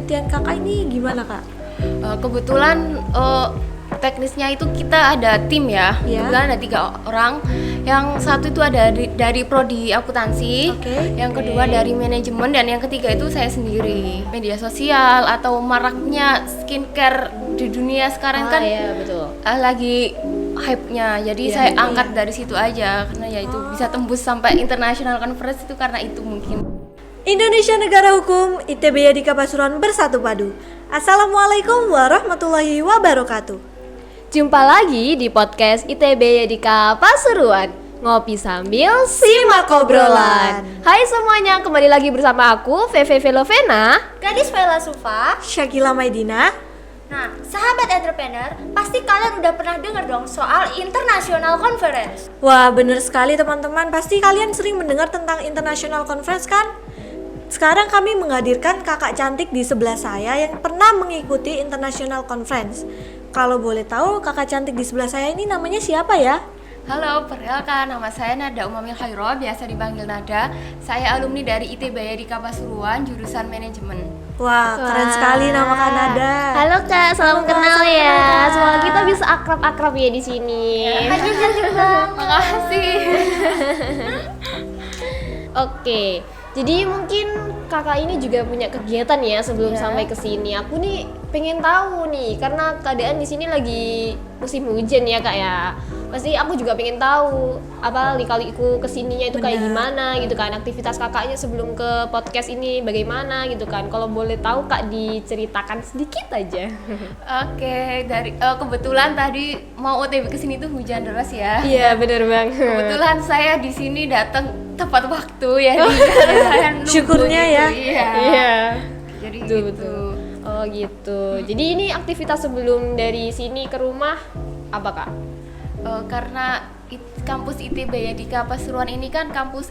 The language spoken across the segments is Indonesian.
penelitian kakak ini gimana kak? Kebetulan teknisnya itu kita ada tim ya. Iya. Kebetulan ada 3 orang. Yang satu itu ada dari prodi akuntansi, Oke. yang kedua dari manajemen, dan yang ketiga itu saya sendiri. Media sosial atau maraknya skincare di dunia sekarang kan Iya betul. lagi hype-nya. Jadi Iya, saya iya. angkat dari situ aja karena ya itu bisa tembus sampai international conference itu karena itu mungkin. Indonesia Negara Hukum, ITB Yadika Pasuruan bersatu padu. Assalamualaikum warahmatullahi wabarakatuh. Jumpa lagi di podcast ITB Yadika Pasuruan. Ngopi sambil simak obrolan. Hai semuanya, kembali lagi bersama aku VV Velovena. Gadis Vela Sufa. Syakila Maidina. Nah, sahabat entrepreneur, pasti kalian udah pernah dengar dong soal International Conference. Wah, bener sekali teman-teman. Pasti kalian sering mendengar tentang International Conference kan? Sekarang kami menghadirkan kakak cantik di sebelah saya yang pernah mengikuti International Conference. Kalau boleh tahu, kakak cantik di sebelah saya ini namanya siapa ya? Halo, perkenalkan nama saya Nada Umamil Khairul, biasa dipanggil Nada. Saya alumni dari ITB Yadika Pasuruan, jurusan manajemen. Wah, keren sekali nama Kak Nada. Halo Kak, salam Halo, Kak, kenal salam ya. kenal. Semoga kita bisa akrab-akrab ya di sini. Makasih. Oke. Jadi mungkin kakak ini juga punya kegiatan ya sebelum Iya. sampai ke sini. Aku nih pengen tahu nih karena keadaan di sini lagi musim hujan ya kak ya. Pasti aku juga pengen tahu apa lika-liku kesininya itu kayak Benar. gimana gitu kan. Aktivitas kakaknya sebelum ke podcast ini bagaimana gitu kan. Kalau boleh tahu kak diceritakan sedikit aja. Oke, dari kebetulan tadi mau OTW ke sini tuh hujan deras ya. Iya bener banget. Kebetulan saya di sini datang tepat waktu ya. Saya nunggu Syukurnya gitu, ya. Iya. Iya. Jadi Betul, gitu. betul. Oh gitu. Jadi ini aktivitas sebelum dari sini ke rumah apa kak? Karena kampus ITB Yadika Pasuruan ini kan kampus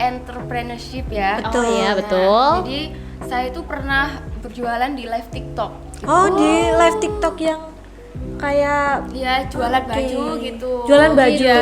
entrepreneurship ya. Betul. Oh iya betul. Jadi saya itu pernah berjualan di live TikTok. Oh, di live TikTok yang kayak Ya, jualan Oke. baju gitu. Jualan baju. Iya.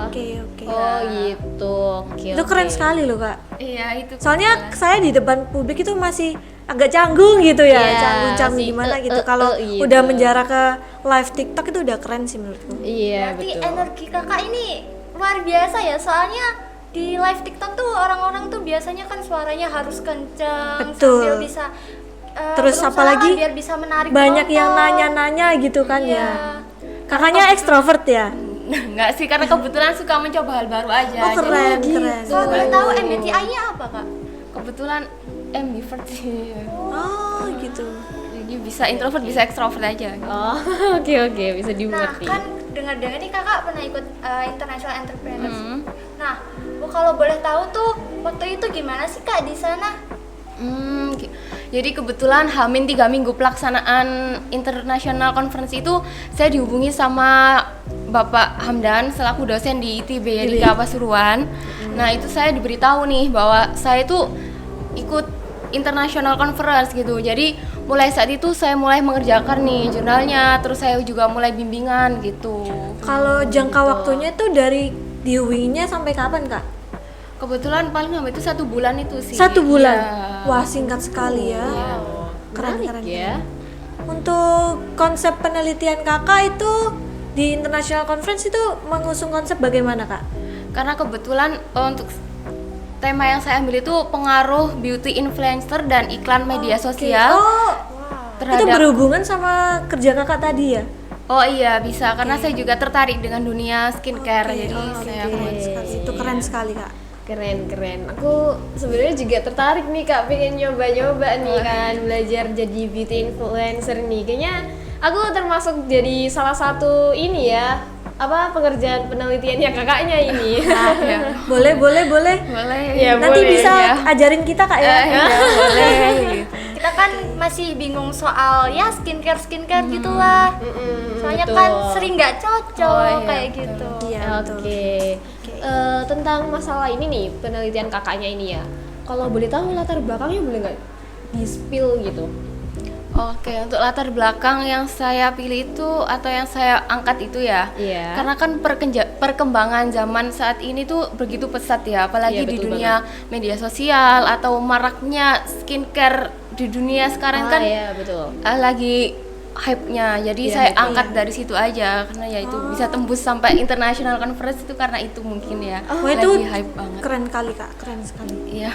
Oke, oke. Oh gitu. Oke. Itu keren oke. sekali loh, Kak. Iya, itu. Soalnya saya di depan publik itu masih agak canggung gitu ya, Iya, canggung-canggung masih, gimana gitu. Kalau gitu. udah menjarah ke live TikTok itu udah keren sih menurutku. Iya Berarti betul. energi kakak ini luar biasa ya, soalnya di live TikTok tuh orang-orang tuh biasanya kan suaranya harus kenceng Betul. sambil bisa Terus berusaha apalagi biar bisa menarik Banyak yang penonton. nanya-nanya gitu kan Iya. ya. Kakaknya ekstrovert ya? Enggak sih, karena kebetulan suka mencoba hal baru aja. Oh, keren, Jadi, keren. Kalau boleh tahu MBTI-nya apa kak? kebetulan ambivert sih. Oh, gitu. Jadi bisa introvert, bisa extrovert aja. Oh oke oke bisa Nah dimengerti. kan dengar-dengar nih kakak pernah ikut International Entrepreneurs. Hmm. Nah, kalau boleh tahu tuh waktu itu gimana sih kak di sana? Jadi kebetulan Hamin 3 minggu pelaksanaan International Conference itu saya dihubungi sama Bapak Hamdan selaku dosen di ITB Yadika Pasuruan. Nah itu saya diberitahu nih bahwa saya itu ikut International Conference gitu. Jadi mulai saat itu saya mulai mengerjakan nih jurnalnya, terus saya juga mulai bimbingan gitu. Kalau jangka waktunya tuh dari dihubunginya sampai kapan, Kak? Kebetulan paling lama itu 1 bulan itu sih. 1 bulan. Iya. Wah, singkat sekali ya. Keren, Menarik keren, ya. Untuk konsep penelitian kakak itu di International Conference itu mengusung konsep bagaimana, Kak? Karena kebetulan untuk tema yang saya ambil itu pengaruh beauty influencer dan iklan media sosial Oh, itu terhadap. berhubungan sama kerja kakak tadi ya? Oh iya bisa, karena saya juga tertarik dengan dunia skincare, jadi saya Keren sekali. Itu keren sekali, Kak. Keren. Aku sebenarnya juga tertarik nih kak, pengen nyoba-nyoba nih kan belajar jadi beauty influencer nih. Kayaknya aku termasuk jadi salah satu ini ya, apa pengerjaan penelitiannya kakaknya ini. ya, Boleh. boleh. Ya, Nanti boleh, bisa ya. ajarin kita, Kak ya. Ya, boleh. Gitu. Kita kan masih bingung soal ya skincare gitulah. Soalnya betul. kan sering nggak cocok Oh, iya, kayak betul. gitu. Iya, betul. Oke. Tentang masalah ini nih penelitian kakaknya ini ya. Kalau boleh tahu latar belakangnya boleh nggak di spill gitu? Oke, untuk latar belakang yang saya pilih itu atau yang saya angkat itu ya. Iya. Karena kan perkembangan zaman saat ini tuh begitu pesat ya, apalagi Iya, di betul dunia media sosial atau maraknya skincare di di dunia sekarang kan Iya, betul. lagi hype-nya. Jadi Iya, saya betul. angkat dari situ aja karena ya itu bisa tembus sampai international conference itu karena itu mungkin ya. Wah, lagi itu hype banget. keren kali Kak, keren sekali. Iya.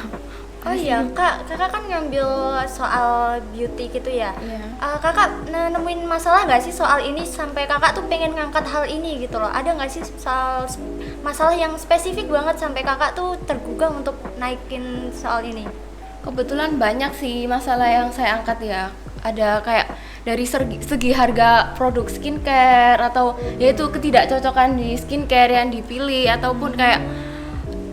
Oh iya, kakak kan ngambil soal beauty gitu ya. Iya. Kakak nemuin masalah nggak sih soal ini sampai kakak tuh pengen ngangkat hal ini gitu loh? Ada nggak sih soal masalah yang spesifik banget sampai kakak tuh tergugah untuk naikin soal ini? Kebetulan banyak sih masalah yang saya angkat ya. Ada kayak dari segi harga produk skincare atau yaitu ketidakcocokan di skincare yang dipilih ataupun kayak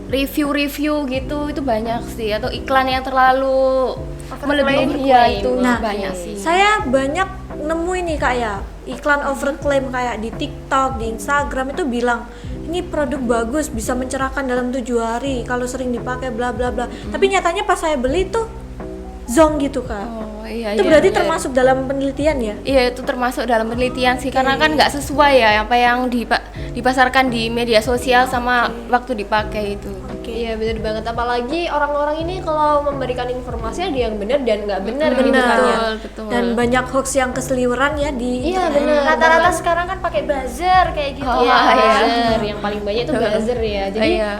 review-review gitu itu banyak sih atau iklan yang terlalu melebihi ya itu Nah, banyak sih. Saya banyak nemu ini Kak ya, iklan overclaim kayak di TikTok, di Instagram itu bilang ini produk bagus bisa mencerahkan dalam 7 hari kalau sering dipakai bla bla bla. Tapi nyatanya pas saya beli tuh zonk gitu Kak. Oh iya. Itu iya, berarti iya. termasuk dalam penelitian ya? Iya itu termasuk dalam penelitian sih karena kan nggak sesuai ya apa yang dipasarkan di media sosial sama waktu dipakai itu. Iya benar banget, apalagi orang-orang ini kalau memberikan informasi ada yang benar dan nggak benar kan Benar. bukannya. Betul. Dan banyak hoax yang keseliweran ya di Iya benar. Rata-rata sekarang kan pakai buzzer kayak gitu Oh, ya. iya. Buzzer yang paling banyak itu buzzer ya. Jadi Iya.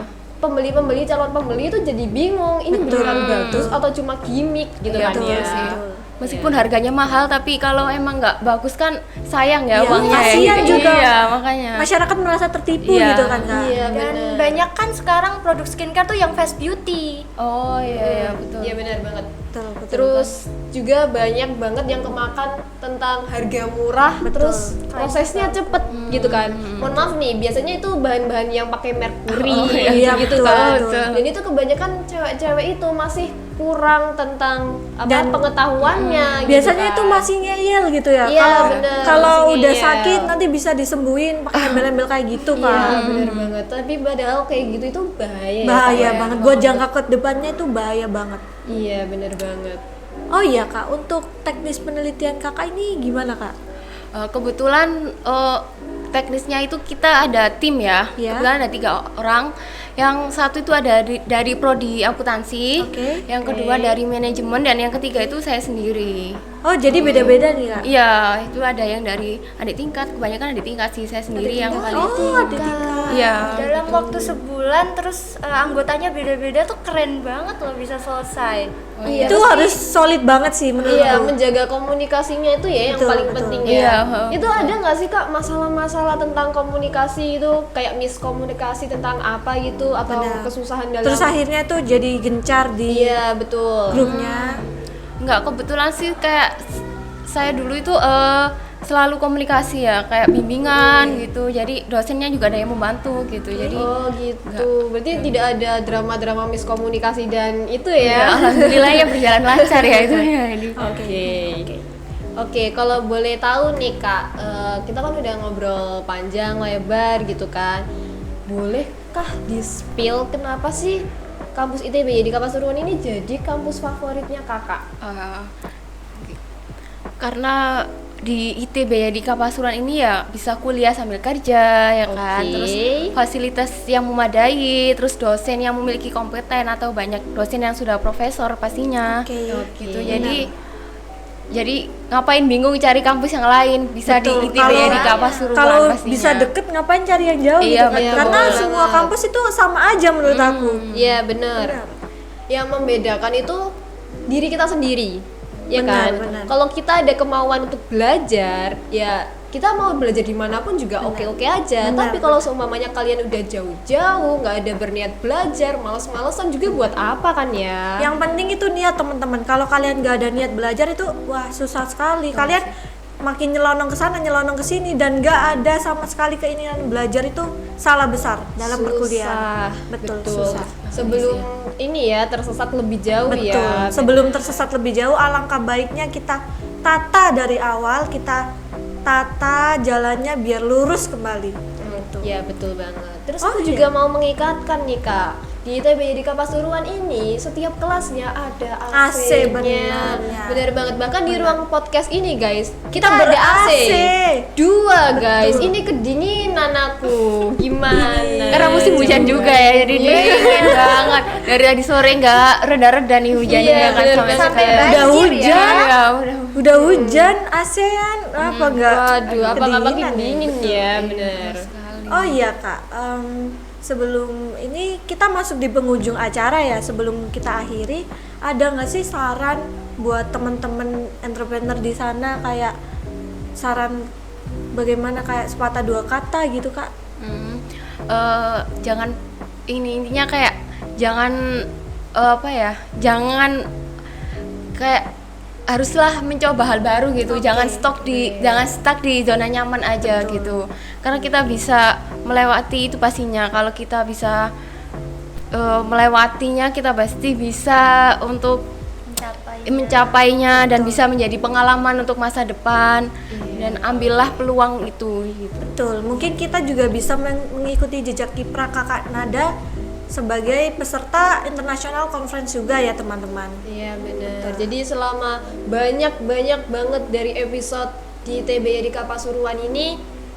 calon pembeli itu jadi bingung ini beneran bagus atau cuma gimmick gitu Iya, kan betul ya. sih. Meskipun harganya mahal tapi kalau emang nggak bagus kan sayang ya Iya, uangnya. kasihan juga. Iya makanya. Masyarakat merasa tertipu Iya. gitu kan Kak. Iya Dan benar. banyak kan sekarang produk skincare tuh yang fast beauty. Oh iya betul. Iya benar banget. Betul, betul. Terus juga banyak banget yang kemakan tentang harga murah, terus prosesnya cepet gitu kan. Mohon maaf nih, biasanya itu bahan-bahan yang pakai merkuri Oh, iya. Iya, gitu betul, kan. betul. Dan itu kebanyakan cewek-cewek itu masih kurang tentang Dan pengetahuannya. gitu biasanya kan. itu masih ngeyel gitu ya. Iya, Kalau bener, kalau masih udah ngeyel. sakit nanti bisa disembuhin pakai embel-embel kayak gitu Iya kan. benar banget. Tapi padahal kayak gitu itu bahaya. ya, Bahaya Kak, ya. banget buat jangka ke depannya itu bahaya banget. Iya benar banget. Oh iya Kak, untuk teknis penelitian Kakak ini gimana Kak? Kebetulan teknisnya itu kita ada tim ya. Iya. Kebetulan ada 3 orang. Yang satu itu ada dari prodi akuntansi, Oke. yang kedua dari manajemen dan yang ketiga itu saya sendiri. Oh jadi beda-beda nih Kak? Iya, itu ada yang dari adik tingkat, kebanyakan adik tingkat sih, saya sendiri yang paling. Oh ada tingkat. Iya. Dalam waktu sebulan terus anggotanya beda-beda tuh keren banget loh bisa selesai. Oh, Iya, Itu pasti- harus solid banget sih menurutku. Iya, menjaga komunikasinya itu ya yang Betul, paling betul. penting Iya, ya. heeh. Itu ada nggak sih Kak masalah-masalah tentang komunikasi itu kayak miskomunikasi tentang apa gitu atau Benar. kesusahan dalam? Terus akhirnya tuh jadi gencar di Iya betul. grupnya. Enggak, kebetulan sih kayak saya dulu itu selalu komunikasi ya, kayak bimbingan gitu. Jadi dosennya juga ada yang membantu gitu. Jadi Oh gitu. Berarti tidak ada drama-drama miskomunikasi dan itu ya, ya. alhamdulillah ya berjalan lancar ya itu ya ini. Oke, kalau boleh tahu nih Kak, kita kan udah ngobrol panjang lebar gitu kan. Bolehkah di-spill kenapa sih kampus ITB di Pasuruan ini jadi kampus favoritnya Kakak? Karena di ITB ya di Pasuruan ini ya bisa kuliah sambil kerja ya kan. Oke. Terus fasilitas yang memadai, terus dosen yang memiliki kompeten atau banyak dosen yang sudah profesor pastinya. Oke. Gitu. Jadi ngapain bingung cari kampus yang lain, bisa Betul. di ITB ya di Pasuruan Kalau pastinya. bisa deket ngapain cari yang jauh Iya, gitu kan? betul Karena banget. semua kampus itu sama aja menurut aku. Iya benar. Yang membedakan itu diri kita sendiri, ya Benar, kan? benar. Kalau kita ada kemauan untuk belajar, ya kita mau belajar dimanapun juga oke-oke aja. Benar, Tapi kalau seumpamanya kalian udah jauh-jauh, nggak ada berniat belajar, males-malesan juga buat apa kan ya? Yang penting itu niat teman-teman. Kalau kalian nggak ada niat belajar itu wah susah sekali. Kalian makin nyelonong ke sana, nyelonong ke sini dan nggak ada sama sekali keinginan belajar itu salah besar dalam Susah. perkuliahan. Betul, susah. Sebelum ini ya tersesat lebih jauh Betul. ya. Sebelum tersesat lebih jauh, alangkah baiknya kita tata dari awal, kita tata jalannya biar lurus kembali. Gitu. Ya betul banget. Terus Oh, aku iya. juga mau mengikatkan nih Kak. Di ITB di Pasuruan ini setiap kelasnya ada AC, AC-nya. benar. Benar banget. Bahkan di ruang podcast ini guys, kita Kita ada AC. ber-AC. Dua guys. Ini kedinginan aku. Gimana? Karena musim hujan juga ya, jadi dingin banget. Dari tadi sore nggak reda-reda nih hujannya Iya, kan bener, sampai sampai sekarang. Udah banjir hujan. Ya, udah. Udah hujan, ASEAN apa enggak? Waduh, apa nggak makin kedinginan ya? dingin ya, bener. Oh iya Kak, sebelum ini kita masuk di penghujung acara ya, sebelum kita akhiri, ada nggak sih saran buat teman-teman entrepreneur di sana, kayak saran bagaimana, kayak sepatah dua kata gitu Kak? Jangan intinya kayak jangan apa ya, jangan kayak haruslah mencoba hal baru gitu. Jangan stuck di zona nyaman aja gitu, karena kita bisa melewati itu pastinya. Kalau kita bisa melewatinya, kita pasti bisa untuk mencapainya dan bisa menjadi pengalaman untuk masa depan. Dan ambillah peluang itu gitu. Betul, mungkin kita juga bisa mengikuti jejak kiprah Kakak Nada sebagai peserta international conference juga ya teman-teman. Iya benar. Jadi selama banyak banget dari episode di TBRIK Pasuruan ini,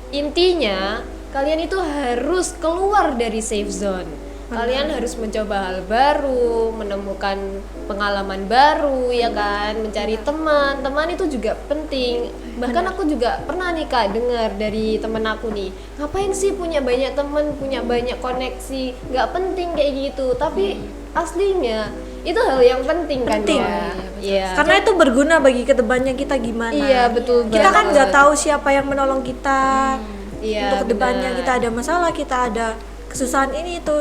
intinya kalian itu harus keluar dari safe zone. Kalian harus mencoba hal baru, menemukan pengalaman baru, ya kan, mencari teman. Teman itu juga penting. Bahkan aku juga pernah nih Kak dengar dari temen aku nih, ngapain sih punya banyak teman, punya banyak koneksi, nggak penting kayak gitu. Tapi aslinya itu hal yang penting kan Penting. ya. Iya. Karena itu berguna bagi kedepannya kita gimana. Iya, betul Kita kan banget. nggak tahu siapa yang menolong kita. Iya, Untuk kedepannya benar. kita ada masalah, kita ada kesusahan ini itu,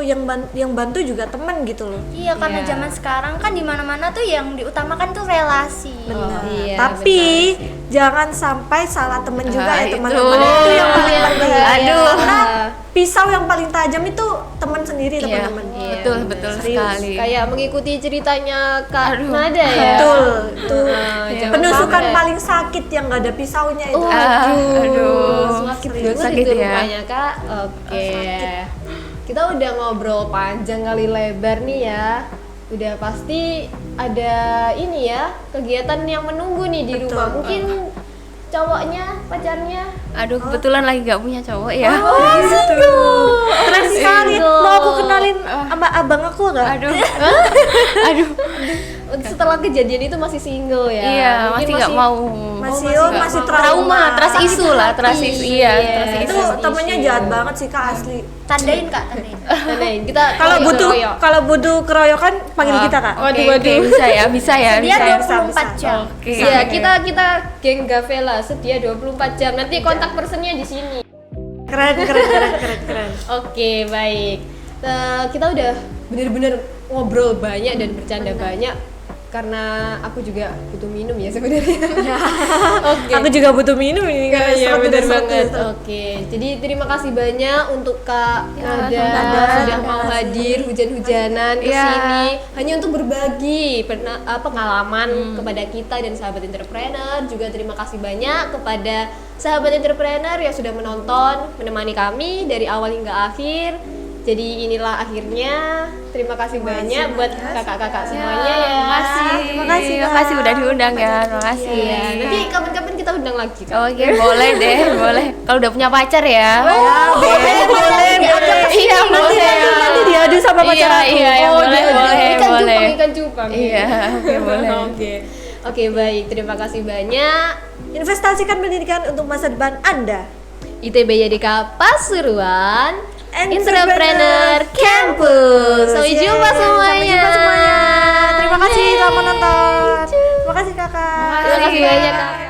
yang bantu juga teman gitu loh. Iya, karena Iya. zaman sekarang kan di mana-mana tuh yang diutamakan tuh relasi. Benar. iya, Tapi jangan sampai salah teman juga Ah, ya itu. teman-teman. Itu yang paling penting. Aduh. Karena pisau yang paling tajam itu teman sendiri, Iya, teman-teman. betul Serius. sekali. Kayak mengikuti ceritanya Kak Aduh. Nada ya. Betul, tuh jangan penusukan sampai. paling sakit yang gak ada pisaunya itu. Aduh, sakit serius. banget Sakit itu ya. rupanya Kak. Oke. Kita udah ngobrol panjang kali lebar nih ya. Udah pasti ada ini ya, kegiatan yang menunggu nih di rumah. Mungkin cowoknya, pacarnya. Aduh, kebetulan lagi gak punya cowok ya. Gitu. Keren sekali. Mau aku kenalin sama abang aku gak? Aduh. Aduh. Setelah kejadian itu masih single ya. Iya, Mungkin masih nggak mau. Masih nggak masih mau. trauma. Trust isu lah, trust isu. Iya, Iya. trust Itu isu. temennya jahat banget sih Kak, asli. Tandain Kak, tandain. Tandain. Kita Kalau keroyok, butuh keroyok. kalau butuh keroyokan panggil kita Kak. Oke, oke, bisa ya, bisa ya. Dia Bisa. 24 jam. Oke. Ya, kita geng Gavela setia 24 jam. Nanti kontak personnya di sini. Keren. Oke, baik. Kita udah bener-bener ngobrol banyak dan bercanda banyak karena aku juga butuh minum ya sebenarnya. Oke. Aku juga butuh minum ini karena Iya, seret bener udah banget. seret. Oke, jadi terima kasih banyak untuk Kak Nada sama-sama. sudah mau hadir hujan-hujanan ke Iya. sini hanya untuk berbagi pengalaman kepada kita dan sahabat entrepreneur. Juga terima kasih banyak kepada sahabat entrepreneur yang sudah menonton, menemani kami dari awal hingga akhir. Jadi inilah akhirnya. Terima kasih banyak buat kakak-kakak semuanya ya. Terima kasih udah diundang ya. Terima kasih. Iya, nanti kapan-kapan kita undang lagi. Kak. Oke, boleh deh, boleh. Kalau udah punya pacar ya. Boleh. Iya, boleh. Nanti diadu sama pacar aku. Iya, iya, boleh, boleh, Ikan boleh. cupang, ikan cupang. Iya, oke, boleh. Oke, baik. Terima kasih banyak. Investasikan pendidikan untuk masa depan Anda. ITB YDK Pasuruan Entrepreneur Entrepreneur Campus. Sampai jumpa semuanya. Terima kasih telah menonton. Terima kasih kakak. Terima kasih banyak, Kak.